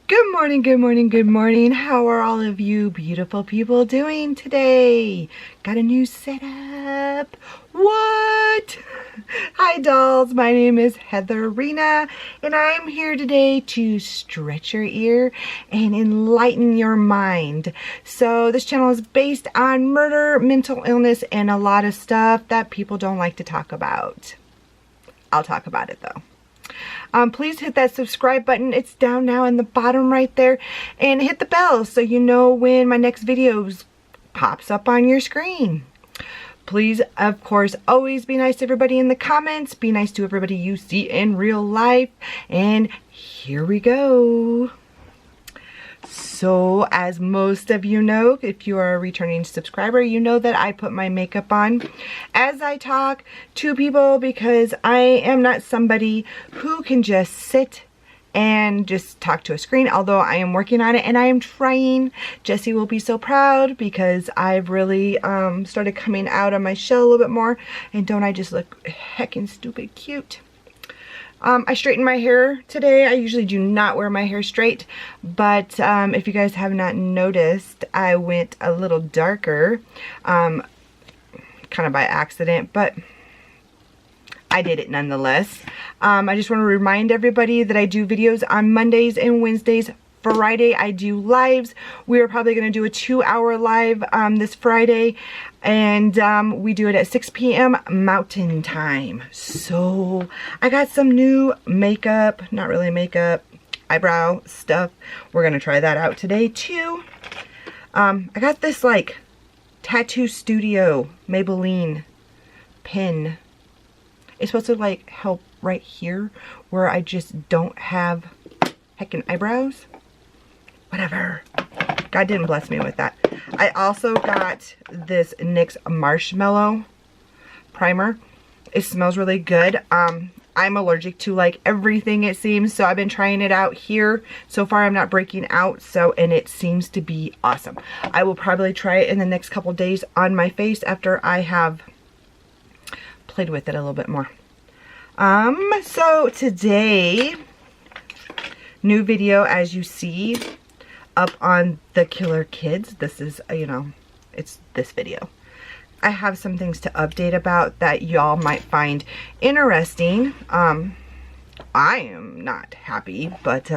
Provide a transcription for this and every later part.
Good morning, good morning, good morning. How are all of you beautiful people doing today? Got a new setup. What? Hi dolls, my name is Heatherina and I'm here today to stretch your ear and enlighten your mind. So this channel is based on murder, mental illness, and a lot of stuff that people don't like to talk about. I'll talk about it though. Please hit that subscribe button. It's down now in the bottom right there, and hit the bell so you know when my next videos pops up on your screen. Please, of course, always be nice to everybody in the comments. Be nice to everybody you see in real life. And here we go. So, as most of you know, if you are a returning subscriber, you know that I put my makeup on as I talk to people because I am not somebody who can just sit and just talk to a screen, although I am working on it and I am trying. Jesse will be so proud because I've really started coming out of my shell a little bit more. And don't I just look heckin' stupid cute? I straightened my hair today. I usually do not wear my hair straight, but if you guys have not noticed, I went a little darker, kind of by accident, but I did it nonetheless. I just want to remind everybody that I do videos on Mondays and Wednesdays. Friday I do lives. We are probably going to do a 2-hour live this Friday, and we do it at 6 p.m. Mountain Time. So I got some new makeup, not really makeup, eyebrow stuff. We're going to try that out today too. I got this like Tattoo Studio Maybelline pen. It's supposed to like help right here where I just don't have heckin' eyebrows. Whatever. God didn't bless me with that. I also got this NYX Marshmallow primer. It smells really good. I'm allergic to like everything, it seems, so I've been trying it out here. So far I'm not breaking out, and it seems to be awesome. I will probably try it in the next couple days on my face after I have played with it a little bit more. So today, new video, as you see up on the Killer Kids. This is, you know, it's this video. I have some things to update about that y'all might find interesting. I am not happy, but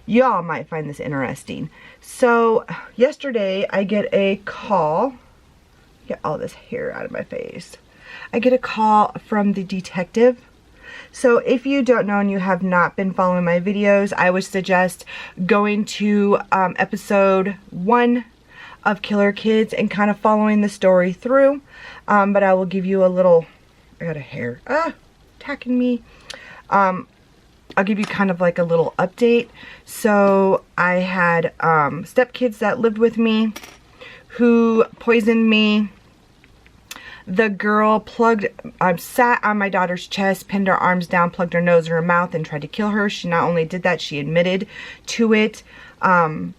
y'all might find this interesting. So yesterday I get a call. Get all this hair out of my face. I get a call from the detective. So if you don't know and you have not been following my videos, I would suggest going to episode 1 of Killer Kids and kind of following the story through. But I will give you a little, I got a hair, attacking me. I'll give you kind of like a little update. So I had stepkids that lived with me who poisoned me. The girl sat on my daughter's chest, pinned her arms down, plugged her nose in her mouth, and tried to kill her. She not only did that, she admitted to it. And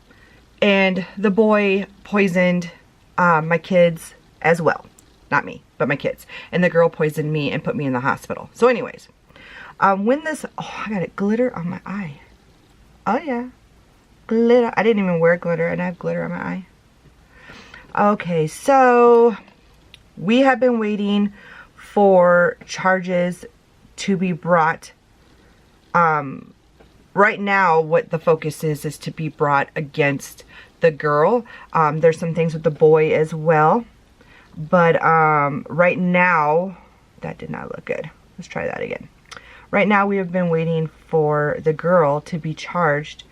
the boy poisoned my kids as well. Not me, but my kids. And the girl poisoned me and put me in the hospital. So anyways, when this, oh, I got it, glitter on my eye. Oh yeah, glitter. I didn't even wear glitter and I have glitter on my eye. Okay, so we have been waiting for charges to be brought. Right now, what the focus is to be brought against the girl. There's some things with the boy as well. But right now, that did not look good. Let's try that again. Right now, we have been waiting for the girl to be charged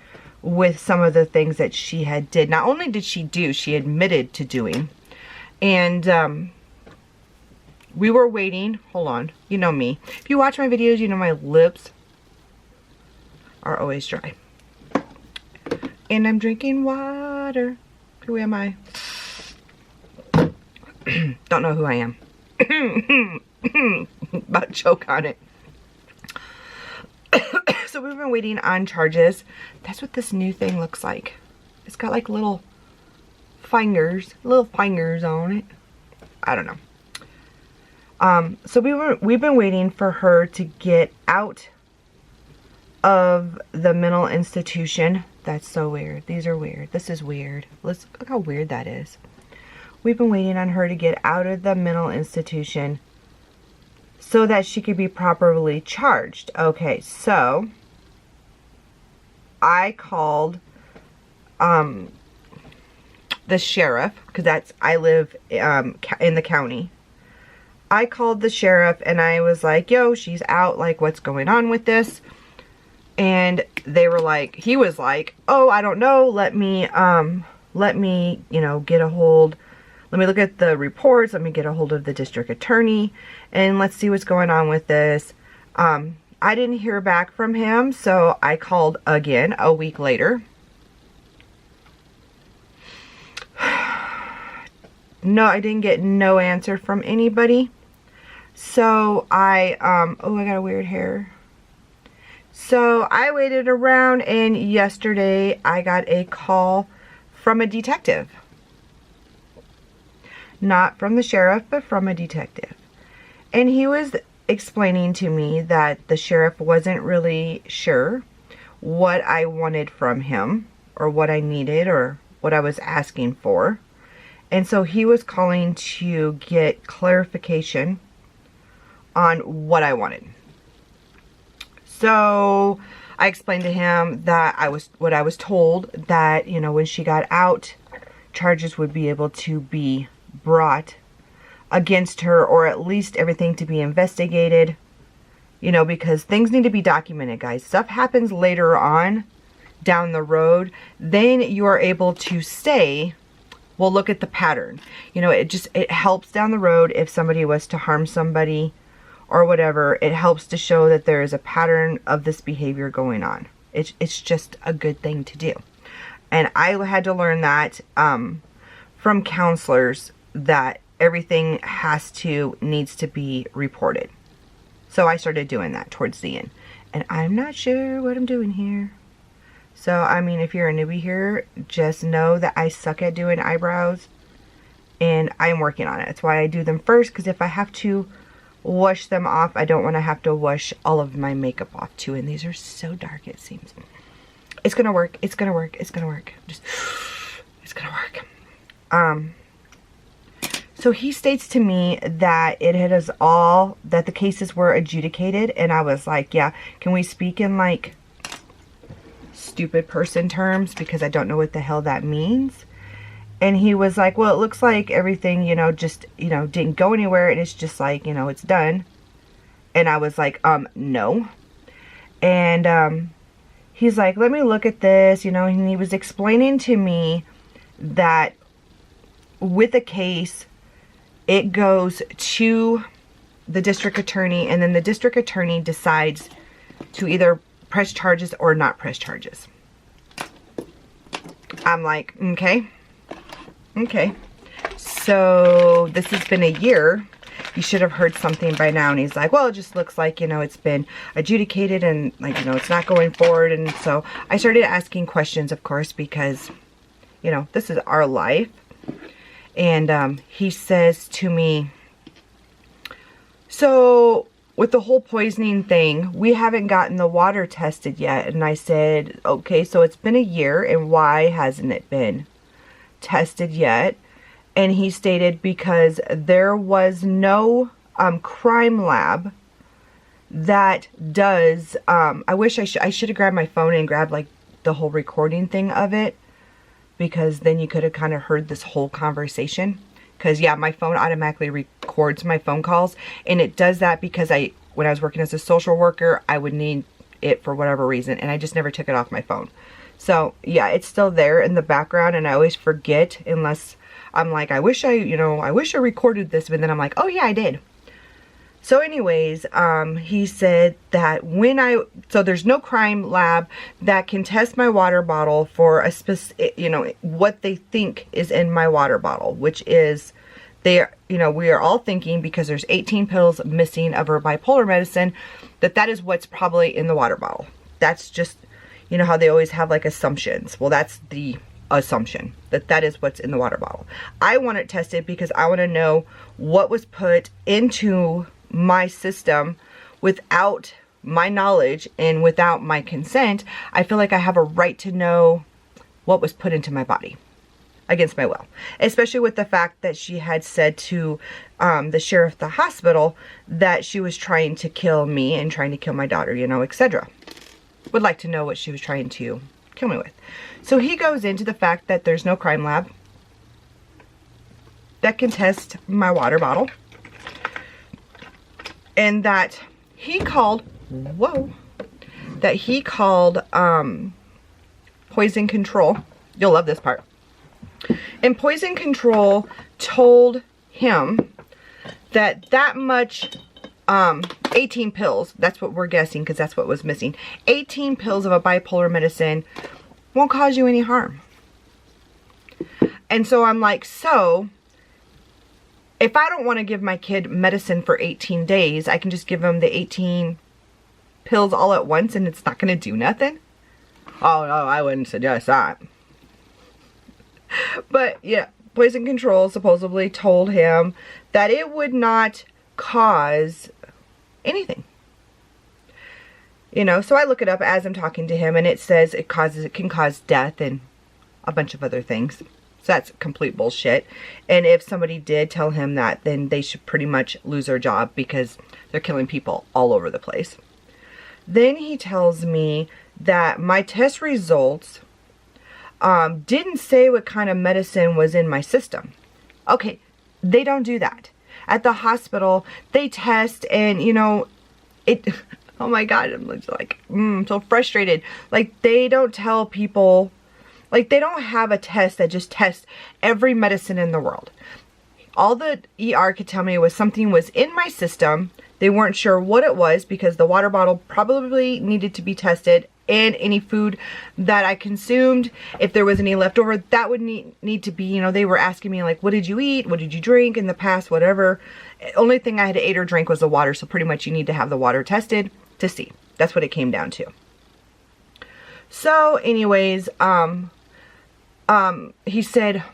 with some of the things that she had did. Not only did she do, she admitted to doing. And we were waiting. Hold on. You know me. If you watch my videos, you know my lips are always dry. And I'm drinking water. Who am I? Don't know who I am. About to choke on it. So we've been waiting on charges. That's what this new thing looks like. It's got like little fingers on it. I don't know. So we've been waiting for her to get out of the mental institution That's so weird. These are weird. This is weird. Look how weird that is. We've been waiting on her to get out of the mental institution so that she could be properly charged. Okay, so I called the sheriff, because I live in the county. I called the sheriff and I was like, yo, she's out, like, what's going on with this? And they were like, he was like, oh, I don't know, let me, you know, get a hold, let me look at the reports, let me get a hold of the district attorney, and let's see what's going on with this. I didn't hear back from him, so I called again a week later. No, I didn't get no answer from anybody. So I got a weird hair. So I waited around, and yesterday I got a call from a detective. Not from the sheriff, but from a detective. And he was explaining to me that the sheriff wasn't really sure what I wanted from him, or what I needed, or what I was asking for. And so he was calling to get clarification on what I wanted. So I explained to him that I was told, that, you know, when she got out, charges would be able to be brought against her, or at least everything to be investigated, you know, because things need to be documented, guys. Stuff happens later on down the road, then you are able to say, well, look at the pattern. You know, it helps down the road if somebody was to harm somebody or whatever. It helps to show that there is a pattern of this behavior going on. It's just a good thing to do. And I had to learn that from counselors, that everything needs to be reported. So I started doing that towards the end. And I'm not sure what I'm doing here. So, I mean, if you're a newbie here, just know that I suck at doing eyebrows. And I'm working on it. That's why I do them first, because if I have to wash them off, I don't want to have to wash all of my makeup off too. And these are so dark, it seems. It's going to work. It's going to work. It's going to work. It's going to work. So he states to me that that the cases were adjudicated. And I was like, yeah, can we speak in like stupid person terms, because I don't know what the hell that means. And he was like, well, it looks like everything, you know, just, you know, didn't go anywhere, and it's just like, you know, it's done. And I was like, no. And he's like, let me look at this, you know, and he was explaining to me that with a case, it goes to the district attorney, and then the district attorney decides to either press charges or not press charges. I'm like, okay. So this has been a year. You should have heard something by now. And he's like, well, it just looks like, you know, it's been adjudicated, and like, you know, it's not going forward. And so I started asking questions, of course, because, you know, this is our life. And he says to me, so with the whole poisoning thing, we haven't gotten the water tested yet. And I said, okay, so it's been a year, and why hasn't it been tested yet? And he stated, because there was no crime lab that does, I wish I should have grabbed my phone and grabbed like the whole recording thing of it, because then you could have kind of heard this whole conversation. Because, yeah, my phone automatically records my phone calls. And it does that because when I was working as a social worker, I would need it for whatever reason. And I just never took it off my phone. So, yeah, it's still there in the background. And I always forget, unless I'm like, I wish I recorded this. But then I'm like, oh, yeah, I did. So anyways, he said that so there's no crime lab that can test my water bottle for a specific, you know, what they think is in my water bottle, which is, we are all thinking, because there's 18 pills missing of her bipolar medicine, that is what's probably in the water bottle. That's just, you know how they always have like assumptions. Well, that's the assumption, that is what's in the water bottle. I want it tested because I want to know what was put into my system without my knowledge and without my consent, I feel like I have a right to know what was put into my body against my will. Especially with the fact that she had said to the sheriff at the hospital that she was trying to kill me and trying to kill my daughter, you know, etc. Would like to know what she was trying to kill me with. So he goes into the fact that there's no crime lab that can test my water bottle. And that he called, Poison Control. You'll love this part. And Poison Control told him that that much, 18 pills, that's what we're guessing because that's what was missing. 18 pills of a bipolar medicine won't cause you any harm. And so I'm like, so if I don't want to give my kid medicine for 18 days, I can just give him the 18 pills all at once and it's not going to do nothing? Oh no, I wouldn't suggest that. But yeah, Poison Control supposedly told him that it would not cause anything. You know, so I look it up as I'm talking to him and it says it can cause death and a bunch of other things. So that's complete bullshit. And if somebody did tell him that, then they should pretty much lose their job because they're killing people all over the place. Then he tells me that my test results didn't say what kind of medicine was in my system. Okay, they don't do that. At the hospital, they test and, you know, it... Oh my God, I'm like, so frustrated. Like, they don't tell people... Like, they don't have a test that just tests every medicine in the world. All the ER could tell me was something was in my system. They weren't sure what it was because the water bottle probably needed to be tested, and any food that I consumed, if there was any leftover, that would need to be, you know, they were asking me like, what did you eat? What did you drink in the past? Whatever. Only thing I had ate or drank was the water. So pretty much you need to have the water tested to see. That's what it came down to. So anyways, he said,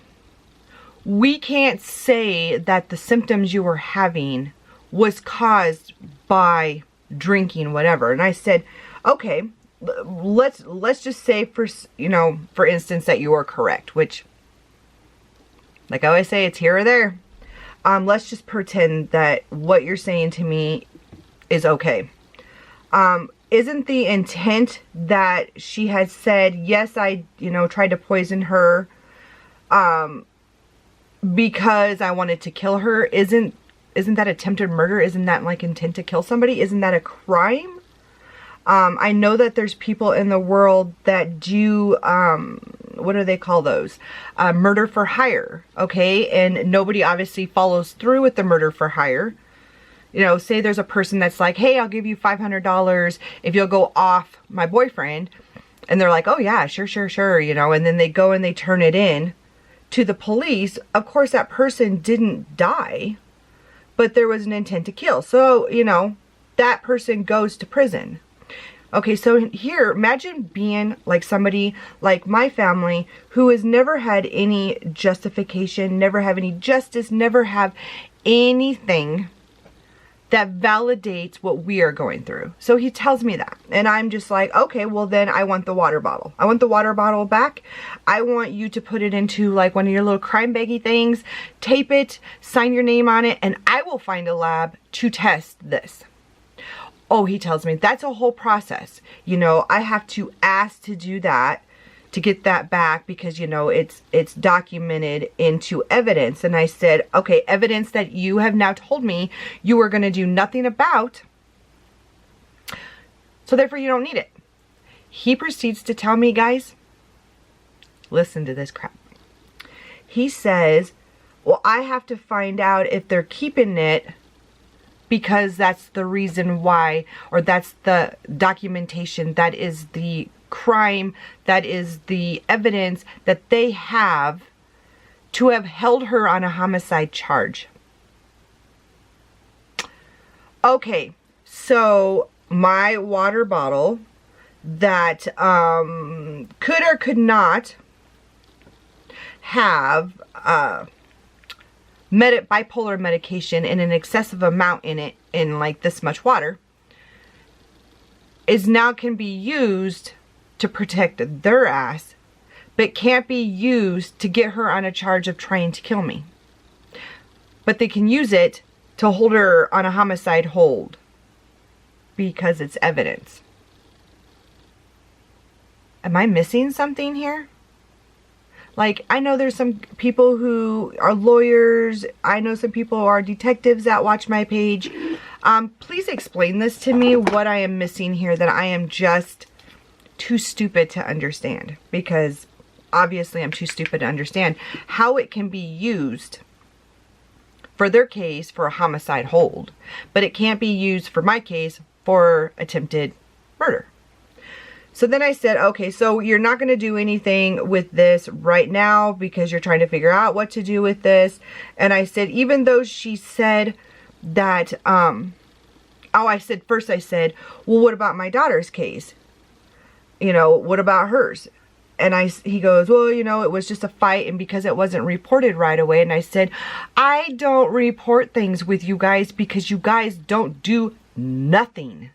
we can't say that the symptoms you were having was caused by drinking whatever. And I said, okay, let's just say for instance that you are correct, which, like I always say, it's here or there. Let's just pretend that what you're saying to me is okay. Isn't the intent that she had said, yes, I, tried to poison her, because I wanted to kill her? Isn't that attempted murder? Isn't that like intent to kill somebody? Isn't that a crime? I know that there's people in the world that do, what do they call those? Murder for hire, okay? And nobody obviously follows through with the murder for hire. Say there's a person that's like, hey, I'll give you $500 if you'll go off my boyfriend. And they're like, oh yeah, sure, and then they go and they turn it in to the police. Of course, that person didn't die, but there was an intent to kill. So, that person goes to prison. Okay, so here, imagine being like somebody like my family who has never had any justification, never have any justice, never have anything that validates what we are going through. So he tells me that. And I'm just like, okay, well then I want the water bottle. I want the water bottle back. I want you to put it into like one of your little crime baggy things, tape it, sign your name on it, and I will find a lab to test this. Oh, he tells me that's a whole process. I have to ask to do that, to get that back because, it's documented into evidence. And I said, okay, evidence that you have now told me you are going to do nothing about. So therefore you don't need it. He proceeds to tell me, guys, listen to this crap. He says, well, I have to find out if they're keeping it because that's the reason why, or that's the documentation, that is the crime, that is the evidence that they have to have held her on a homicide charge. Okay, so my water bottle that could or could not have bipolar medication in an excessive amount in it, in like this much water, is now can be used to protect their ass, but can't be used to get her on a charge of trying to kill me. But they can use it to hold her on a homicide hold because it's evidence. Am I missing something here? Like, I know there's some people who are lawyers. I know some people who are detectives that watch my page. Please explain this to me, what I am missing here that I am just too stupid to understand. Because obviously I'm too stupid to understand how it can be used for their case for a homicide hold, but it can't be used for my case for attempted murder. So then I said, okay, so you're not going to do anything with this right now because you're trying to figure out what to do with this. And I said, even though she said that, first I said, well, what about my daughter's case? You know, what about hers? And he goes, well, you know, it was just a fight and because it wasn't reported right away. And I said, I don't report things with you guys because you guys don't do nothing.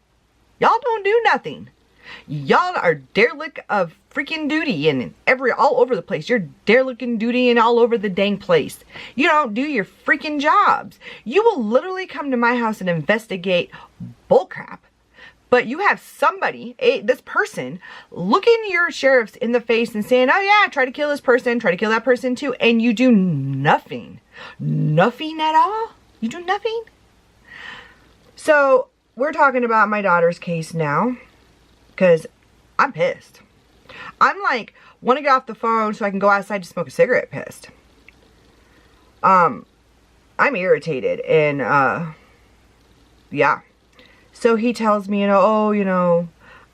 Y'all don't do nothing. Y'all are derelict of freaking duty and all over the place. You're derelict in duty and all over the dang place. You don't do your freaking jobs. You will literally come to my house and investigate bullcrap. But you have somebody, this person, looking your sheriffs in the face and saying, oh yeah, try to kill this person, try to kill that person too. And you do nothing. Nothing at all? You do nothing? So we're talking about my daughter's case now. Because I'm pissed. I'm like, want to get off the phone so I can go outside to smoke a cigarette pissed. I'm irritated and, yeah. So he tells me, and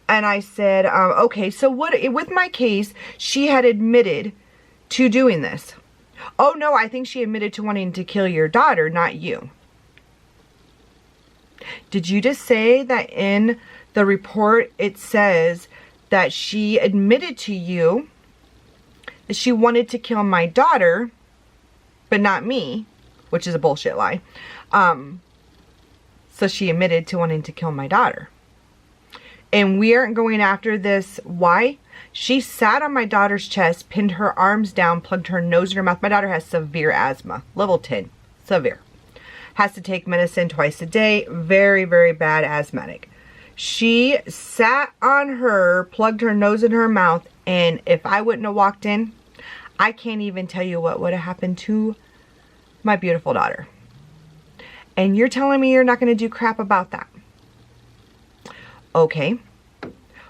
I said, okay, so with my case, she had admitted to doing this. Oh no, I think she admitted to wanting to kill your daughter, not you. Did you just say that in the report it says that she admitted to you that she wanted to kill my daughter, but not me, which is a bullshit lie. So she admitted to wanting to kill my daughter. And we aren't going after this. Why? She sat on my daughter's chest, pinned her arms down, plugged her nose in her mouth. My daughter has severe asthma, level 10, severe. Has to take medicine twice a day, very, very bad asthmatic. She sat on her, plugged her nose in her mouth, and if I wouldn't have walked in, I can't even tell you what would have happened to my beautiful daughter. And you're telling me you're not going to do crap about that. Okay.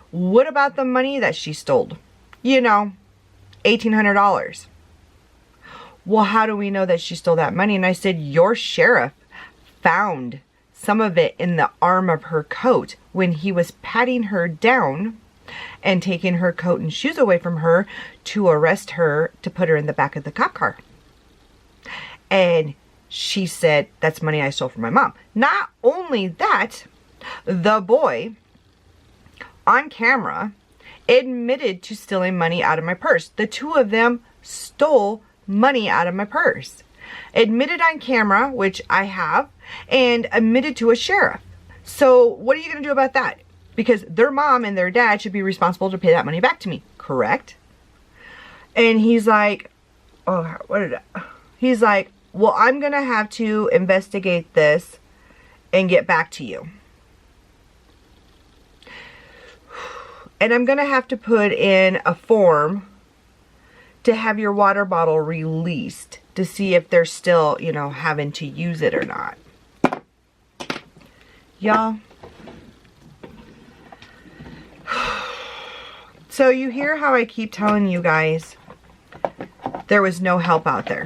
What about the money that she stole? You know, $1,800. Well, how do we know that she stole that money? And I said, your sheriff found some of it in the arm of her coat when he was patting her down and taking her coat and shoes away from her to arrest her to put her in the back of the cop car. And she said, that's money I stole from my mom. Not only that, the boy on camera admitted to stealing money out of my purse. The two of them stole money out of my purse. Admitted on camera, which I have, and admitted to a sheriff. So what are you going to do about that? Because their mom and their dad should be responsible to pay that money back to me, correct? And he's like, he's like, well, I'm going to have to investigate this and get back to you. And I'm going to have to put in a form to have your water bottle released to see if they're still, having to use it or not. Y'all. So you hear how I keep telling you guys there was no help out there.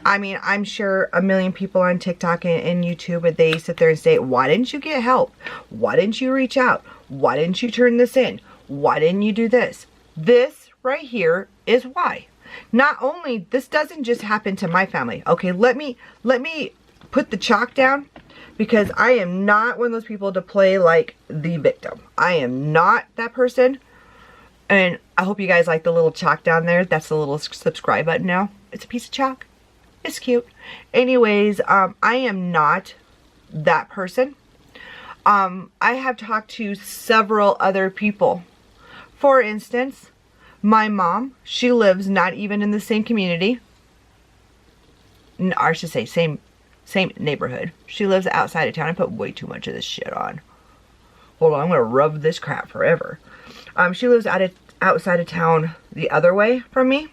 I mean, I'm sure a million people on TikTok and YouTube, but they sit there and say, why didn't you get help? Why didn't you reach out? Why didn't you turn this in? Why didn't you do this? This right here is why. Not only, this doesn't just happen to my family. Okay, let me put the chalk down, because I am not one of those people to play like the victim. I am not that person. And I hope you guys like the little chalk down there. That's the little subscribe button now. It's a piece of chalk. It's cute. Anyways, I am not that person. I have talked to several other people. For instance, my mom, she lives not even in the same community. Or I should say same neighborhood. She lives outside of town. I put way too much of this shit on. Hold on, I'm gonna rub this crap forever. She lives outside of town the other way from me.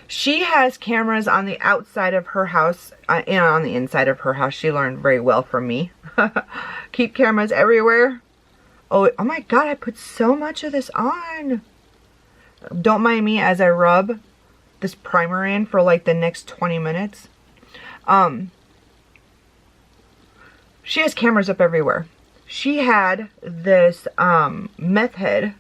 She has cameras on the outside of her house and on the inside of her house. She learned very well from me. Keep cameras everywhere. Oh my god, I put so much of this on. Don't mind me as I rub this primer in for like the next 20 minutes. She has cameras up everywhere. She had this meth head,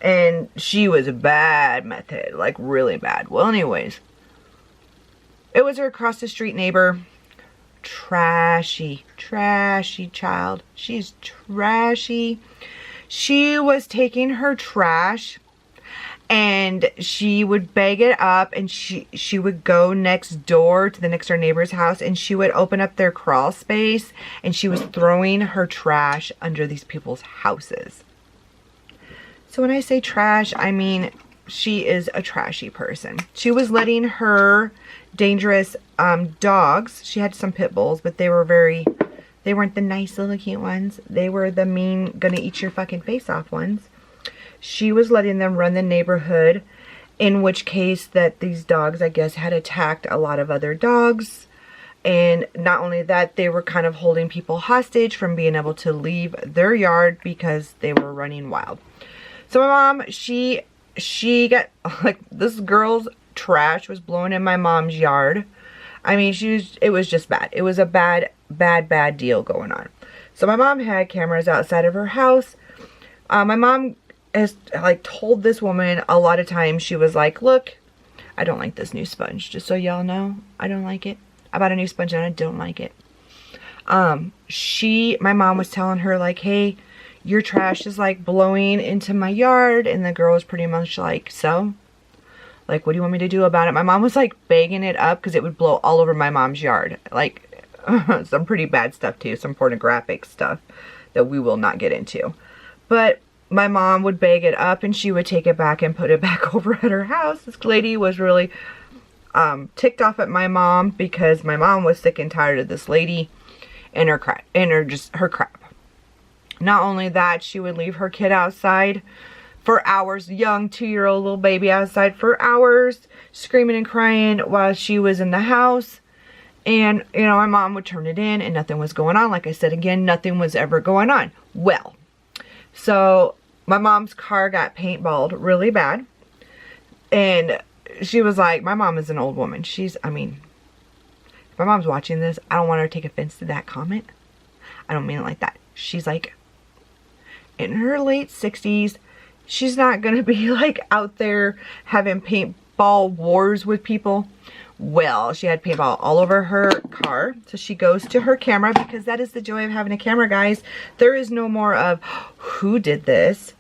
and she was a bad meth head, like really bad. Well, anyways, it was her across the street neighbor. Trashy child. She's trashy. She was taking her trash and she would bag it up, and she would go next door to the next door neighbor's house, and she would open up their crawl space, and she was throwing her trash under these people's houses. So when I say trash, I mean she is a trashy person. She was letting her dangerous dogs, she had some pit bulls, but they weren't the nice little cute ones. They were the mean, gonna eat your fucking face off ones. She was letting them run the neighborhood, in which case that these dogs, I guess, had attacked a lot of other dogs. And not only that, they were kind of holding people hostage from being able to leave their yard because they were running wild. So my mom, she got, like, this girl's trash was blowing in my mom's yard. I mean, it was just bad. It was a bad deal going on. So my mom had cameras outside of her house. My mom has like told this woman a lot of times. She was like, look, I don't like this new sponge, just so y'all know. I don't like it. I bought a new sponge and I don't like it. My mom was telling her like, hey, your trash is like blowing into my yard. And the girl was pretty much like, so? Like, what do you want me to do about it? My mom was like bagging it up because it would blow all over my mom's yard. Like, some pretty bad stuff too. Some pornographic stuff that we will not get into. But my mom would bag it up and she would take it back and put it back over at her house. This lady was really ticked off at my mom because my mom was sick and tired of this lady and her crap. Not only that, she would leave her kid outside for hours, young 2-year-old little baby outside for hours, screaming and crying while she was in the house. And, you know, my mom would turn it in and nothing was going on. Like I said, again, nothing was ever going on. Well, so my mom's car got paintballed really bad. And she was like, my mom is an old woman. I mean, if my mom's watching this, I don't want her to take offense to that comment. I don't mean it like that. She's like in her late 60s. She's not going to be like out there having paintball wars with people. Well, she had paintball all over her car. So she goes to her camera because that is the joy of having a camera, guys. There is no more of who did this,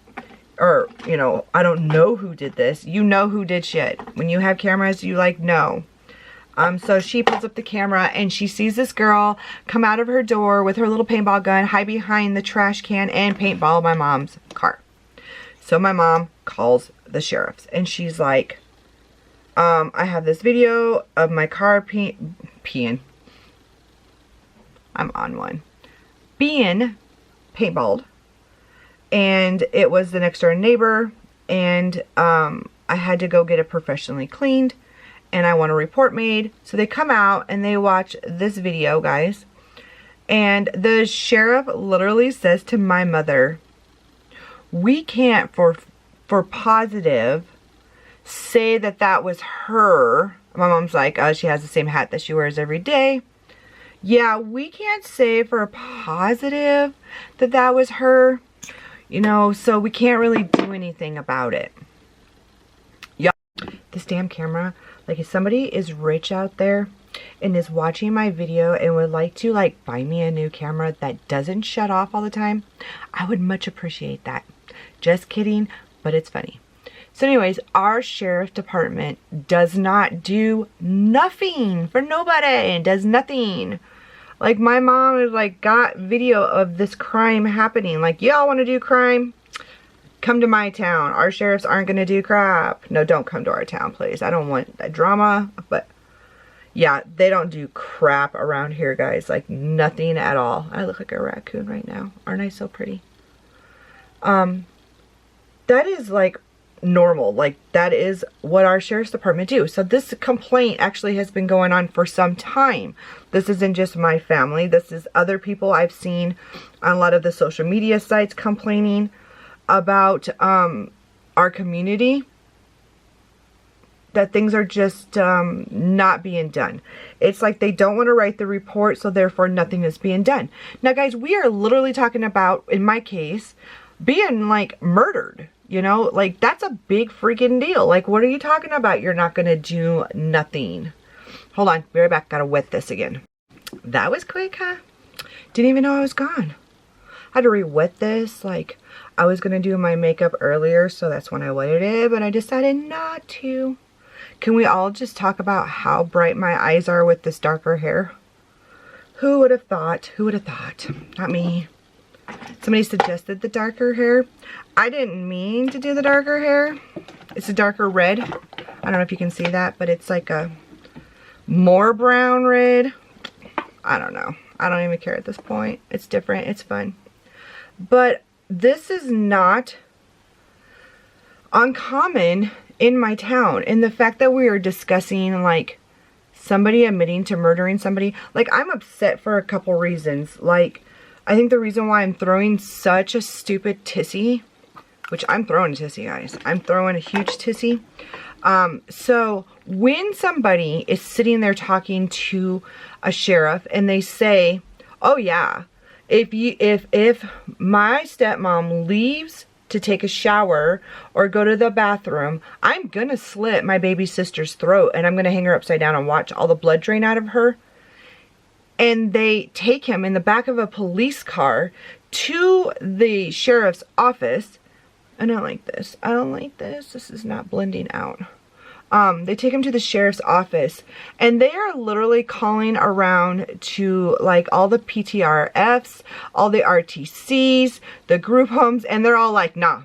or, you know, I don't know who did this. You know who did shit. When you have cameras, you like know. So she pulls up the camera and she sees this girl come out of her door with her little paintball gun, hide behind the trash can and paintball my mom's car. So my mom calls the sheriffs and she's like, I have this video of my car peeing. I'm on one. Being paintballed. And it was the next door neighbor. And I had to go get it professionally cleaned. And I want a report made. So they come out and they watch this video, guys. And the sheriff literally says to my mother, we can't for positive say that that was her. My mom's like, she has the same hat that she wears every day. Yeah, we can't say for a positive that that was her. You know, so we can't really do anything about it. Y'all, this damn camera, like if somebody is rich out there and is watching my video and would like to like buy me a new camera that doesn't shut off all the time, I would much appreciate that. Just kidding, but it's funny. So anyways, our sheriff department does not do nothing for nobody. Does nothing. Like, my mom has, like, got video of this crime happening. Like, y'all want to do crime? Come to my town. Our sheriffs aren't going to do crap. No, don't come to our town, please. I don't want that drama. But, yeah, they don't do crap around here, guys. Like, nothing at all. I look like a raccoon right now. Aren't I so pretty? That is, like, normal. Like, that is what our sheriff's department do. So this complaint actually has been going on for some time. This isn't just my family. This is other people I've seen on a lot of the social media sites complaining about our community, that things are just not being done. It's like they don't want to write the report, so therefore nothing is being done. Now, guys, we are literally talking about, in my case, being, like, murdered. You know, like, that's a big freaking deal. Like, what are you talking about? You're not going to do nothing. Hold on. Be right back. Got to wet this again. That was quick, huh? Didn't even know I was gone. I had to re-wet this. Like, I was going to do my makeup earlier, so that's when I wetted it, but I decided not to. Can we all just talk about how bright my eyes are with this darker hair? Who would have thought? Who would have thought? Not me. Somebody suggested the darker hair. I didn't mean to do the darker hair. It's a darker red. I don't know if you can see that, but it's like a more brown red. I don't know. I don't even care at this point. It's different. It's fun. But this is not uncommon in my town. And the fact that we are discussing, like, somebody admitting to murdering somebody. Like, I'm upset for a couple reasons. Like, I think the reason why I'm throwing such a stupid tissy, which I'm throwing a tissy, guys. I'm throwing a huge tissy. So when somebody is sitting there talking to a sheriff and they say, oh yeah, if my stepmom leaves to take a shower or go to the bathroom, I'm gonna slit my baby sister's throat and I'm gonna hang her upside down and watch all the blood drain out of her. And they take him in the back of a police car to the sheriff's office. I don't like this. I don't like this. This is not blending out. They take him to the sheriff's office and they are literally calling around to, like, all the PTRFs, all the RTCs, the group homes, and they're all like, nah,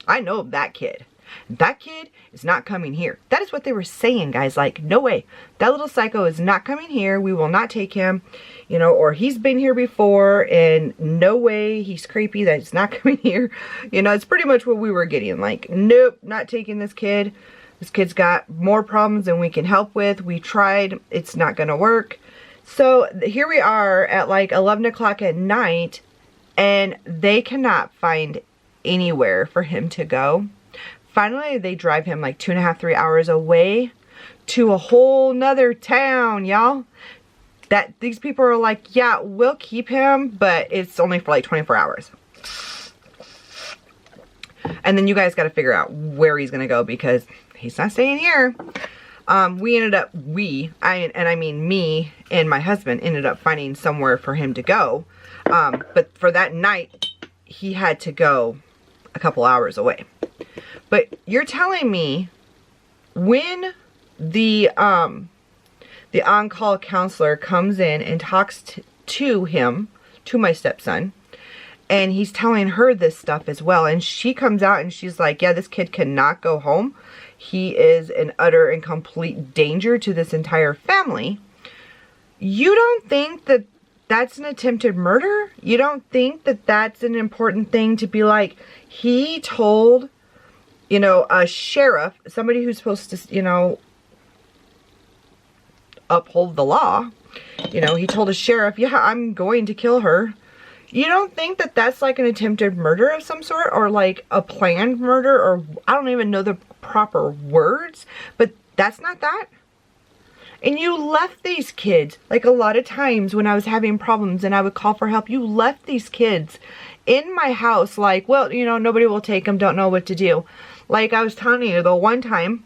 I know that kid. That kid is not coming here. That is what they were saying, guys. Like, no way. That little psycho is not coming here. We will not take him. You know, or he's been here before and no way, he's creepy, that he's not coming here. You know, it's pretty much what we were getting. Like, nope, not taking this kid. This kid's got more problems than we can help with. We tried. It's not going to work. So here we are at like 11 o'clock at night and they cannot find anywhere for him to go. Finally, they drive him like 2.5, 3 hours away to a whole nother town, y'all. That these people are like, yeah, we'll keep him, but it's only for like 24 hours. And then you guys got to figure out where he's going to go because he's not staying here. We ended up, I mean me and my husband ended up finding somewhere for him to go. But for that night, he had to go a couple hours away. But you're telling me when the on-call counselor comes in and talks to him, to my stepson, and he's telling her this stuff as well, and she comes out and she's like, yeah, this kid cannot go home. He is an utter and complete danger to this entire family. You don't think that that's an attempted murder? You don't think that that's an important thing to be like, he told, you know, a sheriff, somebody who's supposed to, you know, uphold the law. You know, he told a sheriff, yeah, I'm going to kill her. You don't think that that's like an attempted murder of some sort, or like a planned murder, or I don't even know the proper words, but that's not that. And you left these kids, like a lot of times when I was having problems and I would call for help, you left these kids in my house like, well, you know, nobody will take them, don't know what to do. Like I was telling you, the one time,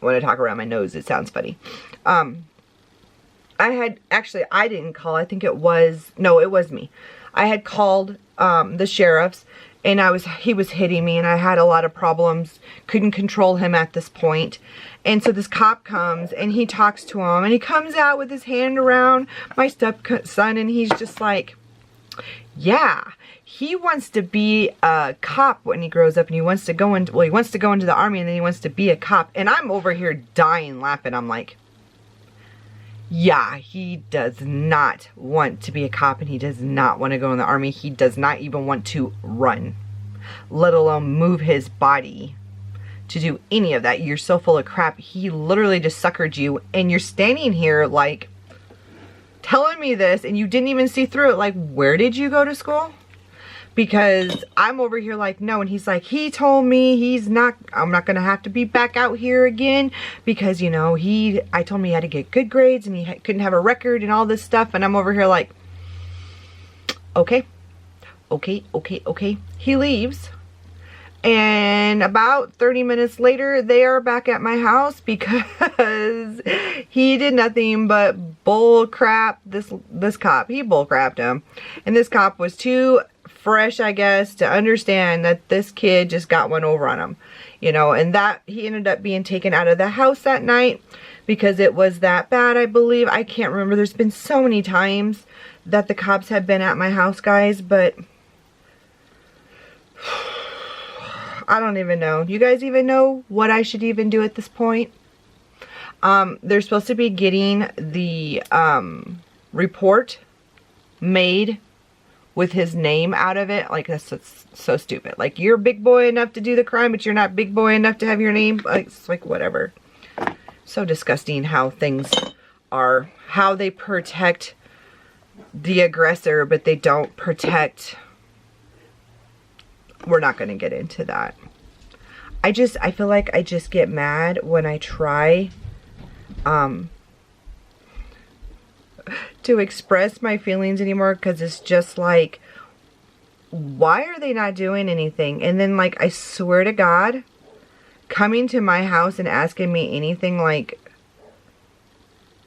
when I talk around my nose, it sounds funny. I didn't call, I think it was, no, it was me. I had called the sheriffs and he was hitting me, and I had a lot of problems, couldn't control him at this point. And so this cop comes and he talks to him, and he comes out with his hand around my stepson, and he's just like, yeah, he wants to be a cop when he grows up, and he wants to go into, well, he wants to go into the army, and then he wants to be a cop. And I'm over here dying laughing. I'm like, yeah, he does not want to be a cop, and he does not want to go in the army. He does not even want to run, let alone move his body to do any of that. You're so full of crap. He literally just suckered you, and you're standing here like telling me this, and you didn't even see through it. Like, where did you go to school? Because I'm over here like, no. And he's like, he told me I'm not gonna have to be back out here again, because, you know, I told me he had to get good grades, and he couldn't have a record and all this stuff. And I'm over here like, okay. He leaves, and about 30 minutes later, they are back at my house because he did nothing but bull crap this cop. He bull crapped him, and this cop was too fresh, I guess, to understand that this kid just got one over on him, you know. And that he ended up being taken out of the house that night because it was that bad, I believe. I can't remember. There's been so many times that the cops have been at my house, guys, but I don't even know. Do you guys even know what I should even do at this point? They're supposed to be getting the report made with his name out of it. Like, that's so stupid. Like, you're big boy enough to do the crime, but you're not big boy enough to have your name. Like, it's like, whatever. So disgusting how things are. How they protect the aggressor, but they don't protect... We're not going to get into that. I feel like I just get mad when I try to express my feelings anymore, because it's just like, why are they not doing anything? And then, like, I swear to God, coming to my house and asking me anything, like,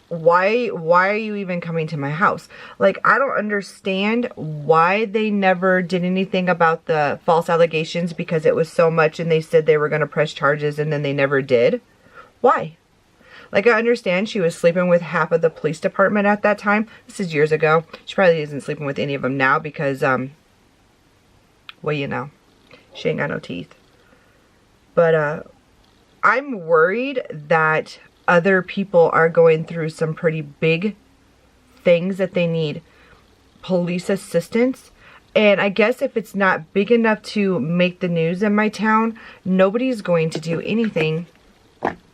why are you even coming to my house? Like, I don't understand why they never did anything about the false allegations, because it was so much, and they said they were going to press charges, and then they never did. Why? Like, I understand she was sleeping with half of the police department at that time. This is years ago. She probably isn't sleeping with any of them now because, well, you know, she ain't got no teeth. But, I'm worried that other people are going through some pretty big things that they need police assistance. And I guess if it's not big enough to make the news in my town, nobody's going to do anything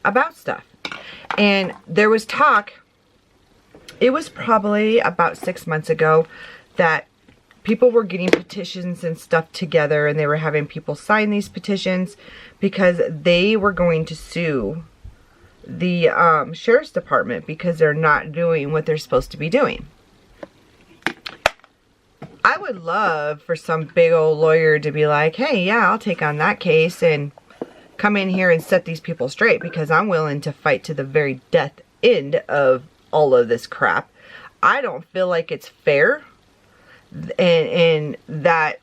about stuff. And there was talk, it was probably about 6 months ago, that people were getting petitions and stuff together, and they were having people sign these petitions because they were going to sue the sheriff's department because they're not doing what they're supposed to be doing. I would love for some big old lawyer to be like, hey, yeah, I'll take on that case and come in here and set these people straight, because I'm willing to fight to the very death end of all of this crap. I don't feel like it's fair, and that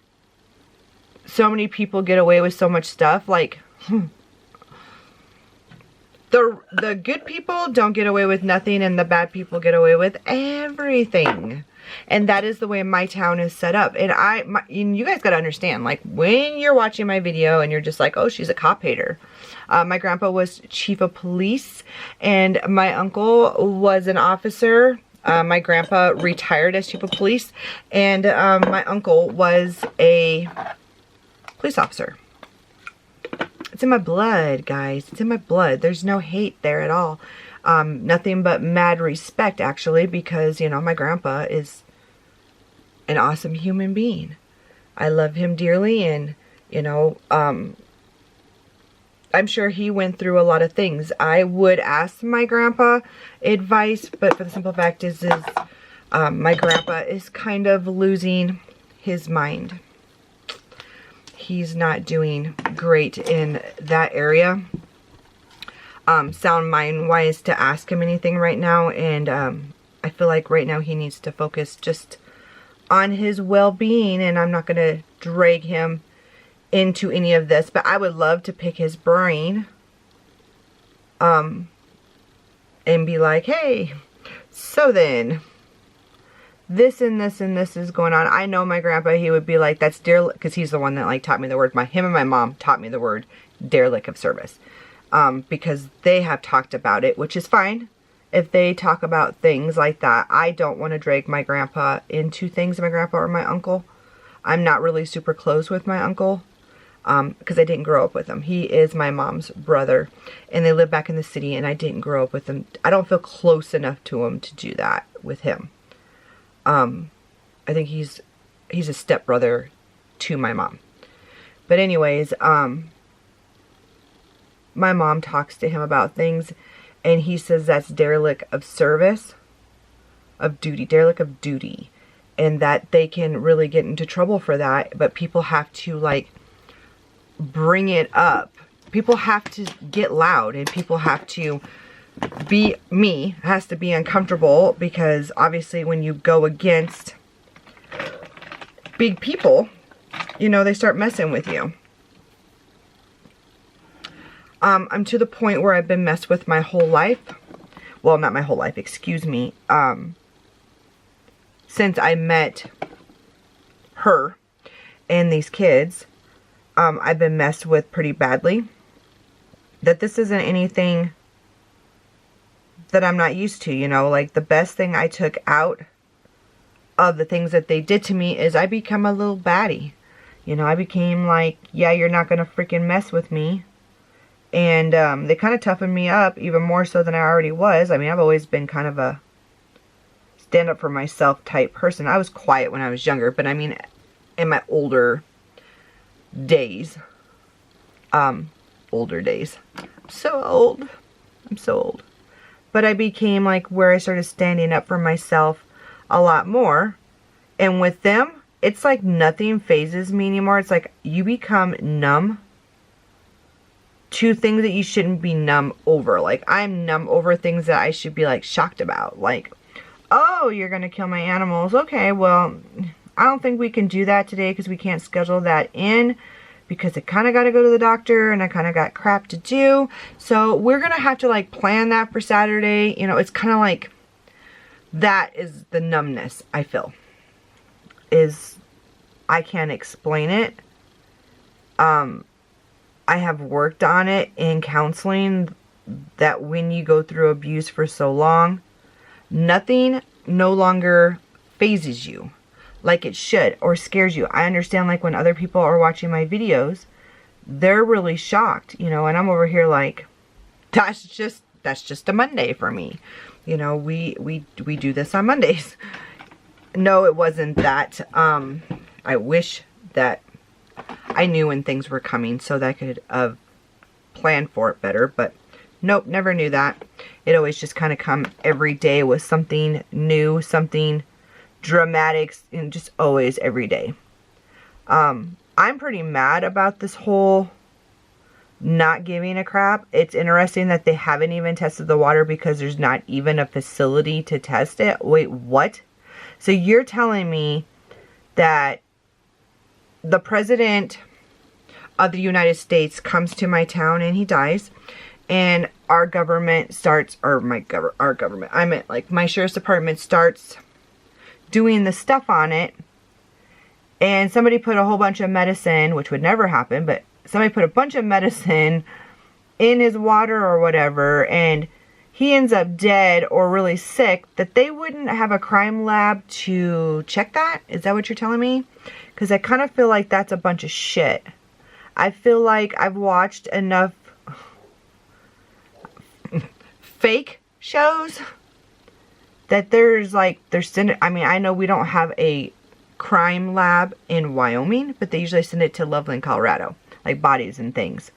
so many people get away with so much stuff. Like, the good people don't get away with nothing, and the bad people get away with everything. And that is the way my town is set up. And you guys got to understand, like, when you're watching my video and you're just like, oh, she's a cop hater. My grandpa was chief of police, and my uncle was an officer. My grandpa retired as chief of police, and my uncle was a police officer. It's in my blood, guys. It's in my blood. There's no hate there at all. Nothing but mad respect, actually, because, you know, my grandpa is an awesome human being. I love him dearly, and, you know, I'm sure he went through a lot of things. I would ask my grandpa advice, but for the simple fact is my grandpa is kind of losing his mind. He's not doing great in that area. Sound mind wise to ask him anything right now, and I feel like right now he needs to focus just on his well-being, and I'm not going to drag him into any of this, but I would love to pick his brain and be like, hey, so then this and this and this is going on. I know my grandpa, he would be like, that's derelict, because he's the one that like taught me the word. Him and my mom taught me the word derelict of service, because they have talked about it, which is fine. If they talk about things like that, I don't want to drag my grandpa into things, my grandpa or my uncle. I'm not really super close with my uncle, because I didn't grow up with him. He is my mom's brother, and they live back in the city, and I didn't grow up with him. I don't feel close enough to him to do that with him. I think he's a stepbrother to my mom. But anyways, my mom talks to him about things, and he says that's derelict of service, of duty, derelict of duty, and that they can really get into trouble for that, but people have to like bring it up. People have to get loud, and people have to has to be uncomfortable, because obviously when you go against big people, you know, they start messing with you. I'm to the point where I've been messed with my whole life. Well, not my whole life, excuse me. Since I met her and these kids, I've been messed with pretty badly. That this isn't anything that I'm not used to, you know. Like, the best thing I took out of the things that they did to me is I become a little baddie. You know, I became like, yeah, you're not gonna freaking mess with me. And they kind of toughened me up even more so than I already was. I mean, I've always been kind of a stand up for myself type person. I was quiet when I was younger, but I mean, in my older days, I'm so old. I'm so old. But I became like where I started standing up for myself a lot more. And with them, it's like nothing phases me anymore. It's like you become numb to things that you shouldn't be numb over. Like, I'm numb over things that I should be like shocked about. Like, oh, you're gonna kill my animals. Okay, well, I don't think we can do that today because we can't schedule that in, because I kind of got to go to the doctor and I kind of got crap to do. So we're going to have to like plan that for Saturday. You know, it's kind of like, that is the numbness I feel. I can't explain it. I have worked on it in counseling, that when you go through abuse for so long, nothing no longer phases you like it should, or scares you. I understand, like, when other people are watching my videos, they're really shocked, you know, and I'm over here like, that's just a Monday for me. You know, we do this on Mondays. No, it wasn't that. I wish that I knew when things were coming so that I could plan for it better, but nope, never knew that. It always just kind of come every day with something new, something dramatic, and just always every day. I'm pretty mad about this whole not giving a crap. It's interesting that they haven't even tested the water because there's not even a facility to test it. Wait, what? So you're telling me that the president of the United States comes to my town and he dies, and our government starts, or our government, I meant like my sheriff's department starts doing the stuff on it, and somebody put a whole bunch of medicine, which would never happen, but somebody put a bunch of medicine in his water or whatever, and he ends up dead or really sick, that they wouldn't have a crime lab to check that? Is that what you're telling me? Because I kind of feel like that's a bunch of shit. I feel like I've watched enough fake shows that I mean, I know we don't have a crime lab in Wyoming, but they usually send it to Loveland, Colorado, like bodies and things.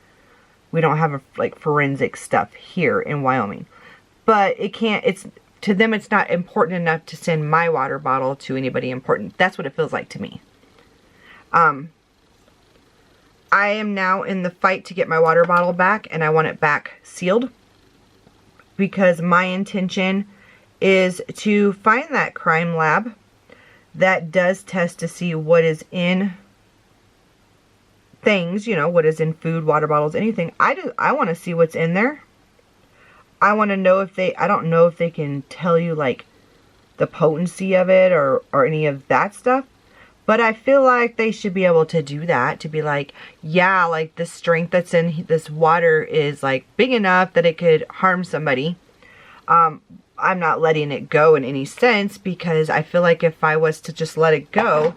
We don't have like forensic stuff here in Wyoming, but to them, it's not important enough to send my water bottle to anybody important. That's what it feels like to me. I am now in the fight to get my water bottle back, and I want it back sealed, because my intention is to find that crime lab that does test to see what is in things, you know, what is in food, water bottles, anything. I want to see what's in there. I want to know if I don't know if they can tell you like the potency of it or any of that stuff. But I feel like they should be able to do that, to be like, yeah, like the strength that's in this water is like big enough that it could harm somebody. I'm not letting it go in any sense, because I feel like if I was to just let it go,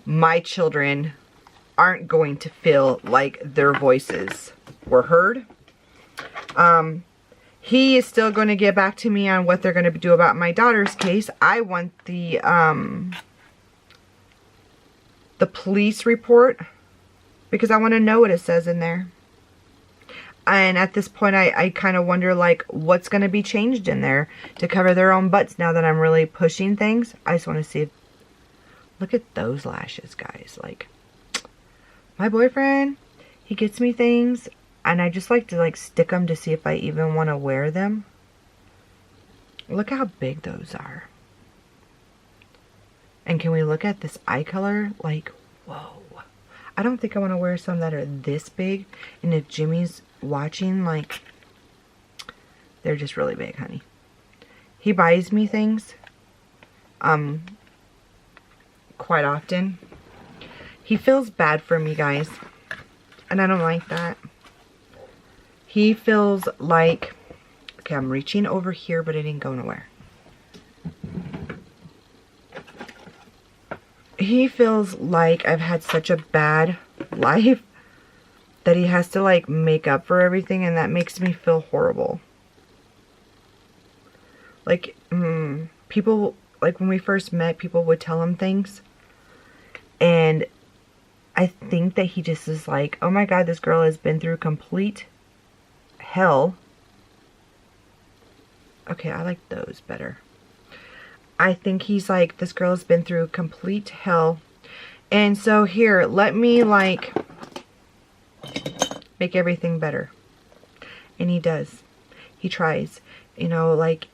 my children aren't going to feel like their voices were heard. He is still going to get back to me on what they're going to do about my daughter's case. I want the police report, because I want to know what it says in there. And at this point, I kind of wonder, like, what's going to be changed in there to cover their own butts now that I'm really pushing things. I just want to see if, look at those lashes, guys. Like, my boyfriend, he gets me things, and I just like to, like, stick them to see if I even want to wear them. Look how big those are. And can we look at this eye color? Like, whoa. I don't think I want to wear some that are this big. And if Jimmy's watching, like, they're just really big, honey. He buys me things quite often. He feels bad for me, guys, and I don't like that. He feels like, okay, I'm reaching over here, but it didn't go nowhere. He feels like I've had such a bad life that he has to, like, make up for everything, and that makes me feel horrible. Like, people, like, when we first met, people would tell him things, and I think that he just is like, oh my God, this girl has been through complete hell. Okay, I like those better. I think he's like, this girl has been through complete hell. And so here, let me, like, make everything better. And he does. He tries. You know, like,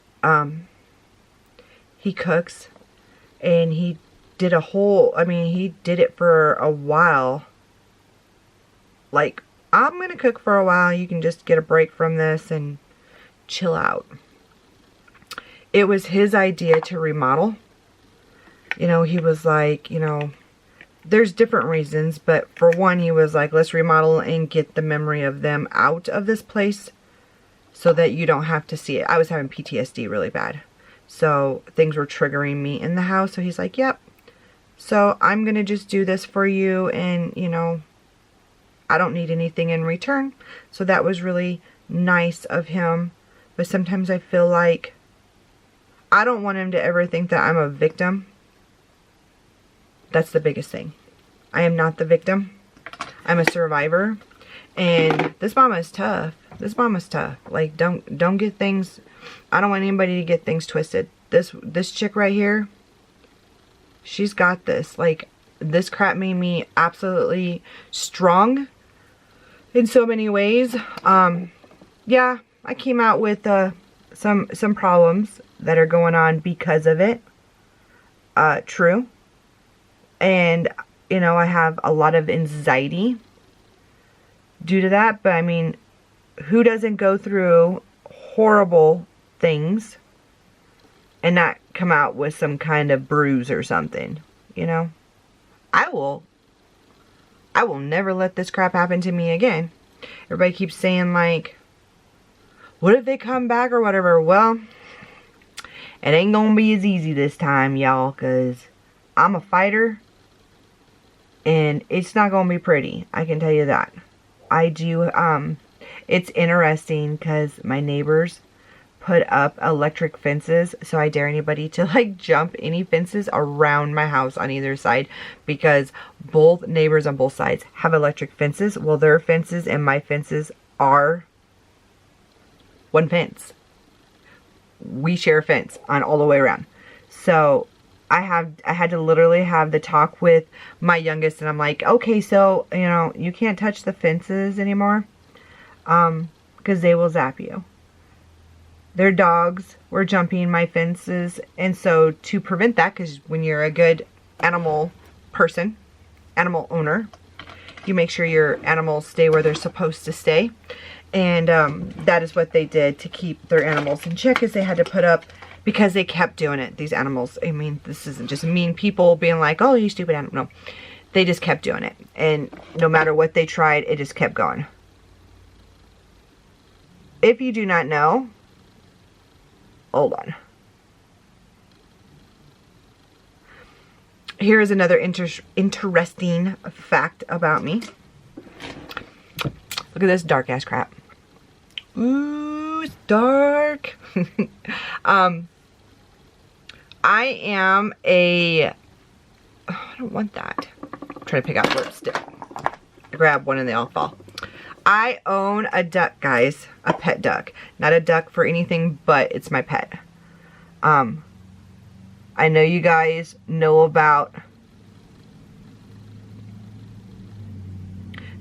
he cooks. And he did a whole, I mean, he did it for a while. Like, I'm going to cook for a while. You can just get a break from this and chill out. It was his idea to remodel. You know, he was like, you know, there's different reasons, but for one, he was like, let's remodel and get the memory of them out of this place so that you don't have to see it. I was having PTSD really bad. So things were triggering me in the house. So he's like, yep. So I'm going to just do this for you. And, you know, I don't need anything in return. So that was really nice of him. But sometimes I feel like I don't want him to ever think that I'm a victim. That's the biggest thing. I am not the victim. I'm a survivor. And this mama is tough. This mama's tough. Like, don't get things, I don't want anybody to get things twisted. This chick right here, she's got this. Like, this crap made me absolutely strong in so many ways. Yeah, I came out with some problems that are going on because of it. True. And, you know, I have a lot of anxiety due to that. But, I mean, who doesn't go through horrible things and not come out with some kind of bruise or something, you know? I will never let this crap happen to me again. Everybody keeps saying, like, what if they come back or whatever? Well, it ain't gonna be as easy this time, y'all, because I'm a fighter, and it's not gonna be pretty. I can tell you that. I do, it's interesting because my neighbors put up electric fences, so I dare anybody to, like, jump any fences around my house on either side, because both neighbors on both sides have electric fences. Well, their fences and my fences are one fence. We share a fence on all the way around. So I had to literally have the talk with my youngest, and I'm like, okay, so, you know, you can't touch the fences anymore, because they will zap you. Their dogs were jumping my fences, and so to prevent that, because when you're a good animal person, animal owner, you make sure your animals stay where they're supposed to stay. And that is what they did to keep their animals in check, is they had to put up, because they kept doing it, these animals. I mean, this isn't just mean people being like, oh, you stupid animal. No, they just kept doing it. And no matter what they tried, it just kept going. If you do not know, hold on. Here is another interesting fact about me. Look at this dark ass crap. Ooh, it's dark. I am a, oh, I don't want that. I'm trying to pick out lipstick. I grab one and they all fall. I own a duck, guys. A pet duck. Not a duck for anything, but it's my pet. I know you guys know about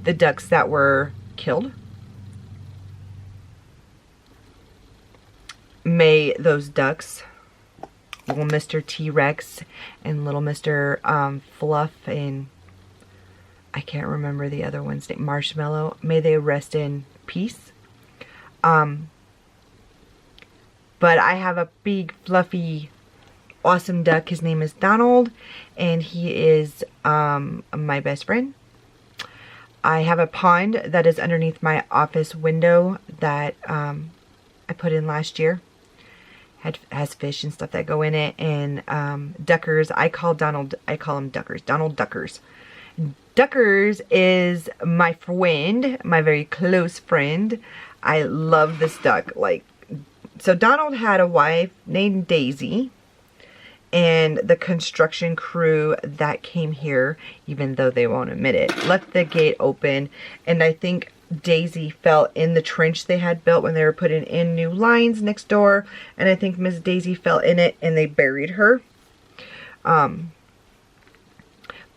the ducks that were killed. May those ducks, little Mr. T-Rex and little Mr. Fluff, and I can't remember the other one's name, Marshmallow, may they rest in peace. But I have a big, fluffy, awesome duck. His name is Donald, and he is my best friend. I have a pond that is underneath my office window that I put in last year. Has fish and stuff that go in it, and duckers. I call them duckers. Donald Duckers. Duckers is my friend, my very close friend. I love this duck. Like, so Donald had a wife named Daisy, and the construction crew that came here, even though they won't admit it, left the gate open, and I think Daisy fell in the trench they had built when they were putting in new lines next door, and I think Miss Daisy fell in it and they buried her.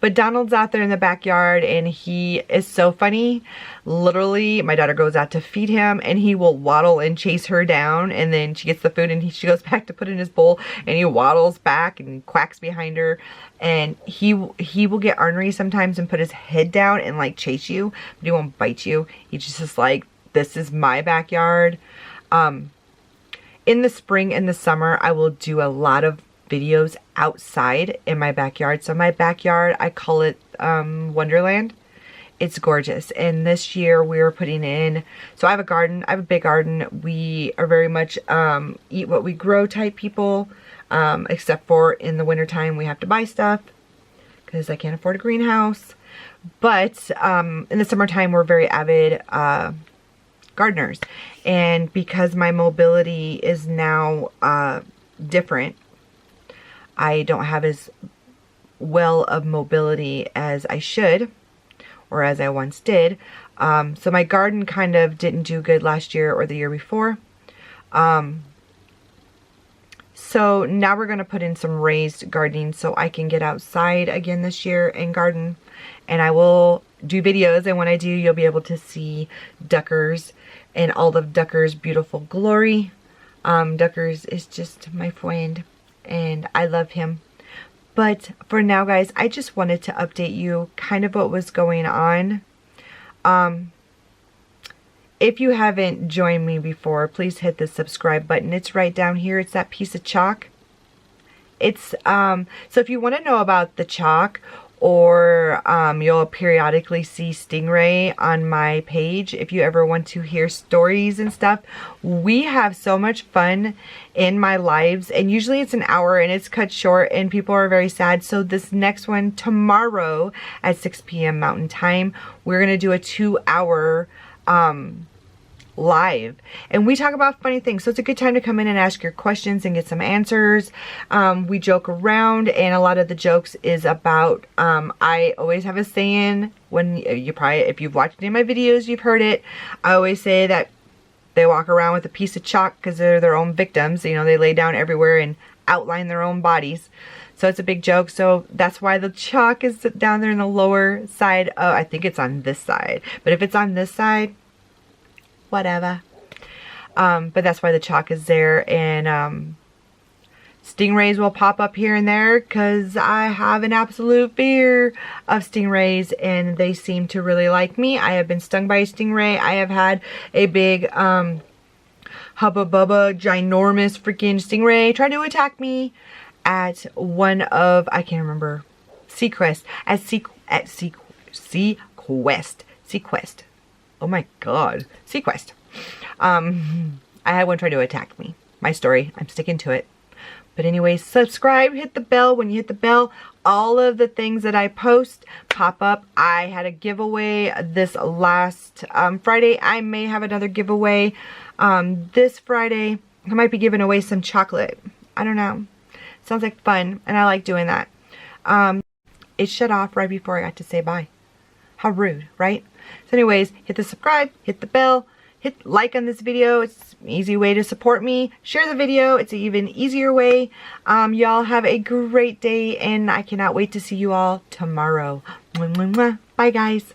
But Donald's out there in the backyard, and he is so funny. Literally, my daughter goes out to feed him, and he will waddle and chase her down, and then she gets the food, and she goes back to put it in his bowl, and he waddles back and quacks behind her, and he will get ornery sometimes and put his head down and like chase you, but he won't bite you. He's just like, this is my backyard. In the spring and the summer, I will do a lot of videos outside in my backyard. So my backyard, I call it Wonderland. It's gorgeous. And this year we were putting in, so I have a garden. I have a big garden. We are very much eat what we grow type people, except for in the wintertime we have to buy stuff because I can't afford a greenhouse. But in the summertime we're very avid gardeners. And because my mobility is now different, I don't have as well of mobility as I should, or as I once did. So my garden kind of didn't do good last year or the year before. So now we're going to put in some raised gardening so I can get outside again this year and garden. And I will do videos, and when I do, you'll be able to see Duckers and all of Duckers' beautiful glory. Duckers is just my friend, and I love him. But for now, guys, I just wanted to update you kind of what was going on. If you haven't joined me before, please hit the subscribe button. It's right down here. It's that piece of chalk. It's so if you want to know about the chalk, or you'll periodically see Stingray on my page. If you ever want to hear stories and stuff, we have so much fun in my lives, and usually it's an hour and it's cut short and people are very sad. So this next one tomorrow at 6 p.m. Mountain Time, we're gonna do a 2-hour live, and we talk about funny things. So it's a good time to come in and ask your questions and get some answers. We joke around, and a lot of the jokes is about I always have a saying, when you probably, if you've watched any of my videos, you've heard it. I always say that they walk around with a piece of chalk because they're their own victims. You know, they lay down everywhere and outline their own bodies. So it's a big joke. So that's why the chalk is down there in the lower side. Oh, I think it's on this side, but if it's on this side, whatever. But that's why the chalk is there. And Stingrays will pop up here and there because I have an absolute fear of stingrays, and they seem to really like me. I have been stung by a stingray. I have had a big hubba bubba ginormous freaking stingray try to attack me at one of, I can't remember, Sequest. Sequest. Oh my god. Sequest. I had one try to attack me. My story. I'm sticking to it. But anyways, subscribe, hit the bell. When you hit the bell, all of the things that I post pop up. I had a giveaway this last Friday. I may have another giveaway this Friday. I might be giving away some chocolate. I don't know. Sounds like fun, and I like doing that. It shut off right before I got to say bye. How rude, right? So anyways, hit the subscribe, hit the bell, hit like on this video. It's an easy way to support me. Share the video. It's an even easier way. Y'all have a great day, and I cannot wait to see you all tomorrow. Mwah, mwah, mwah. Bye, guys.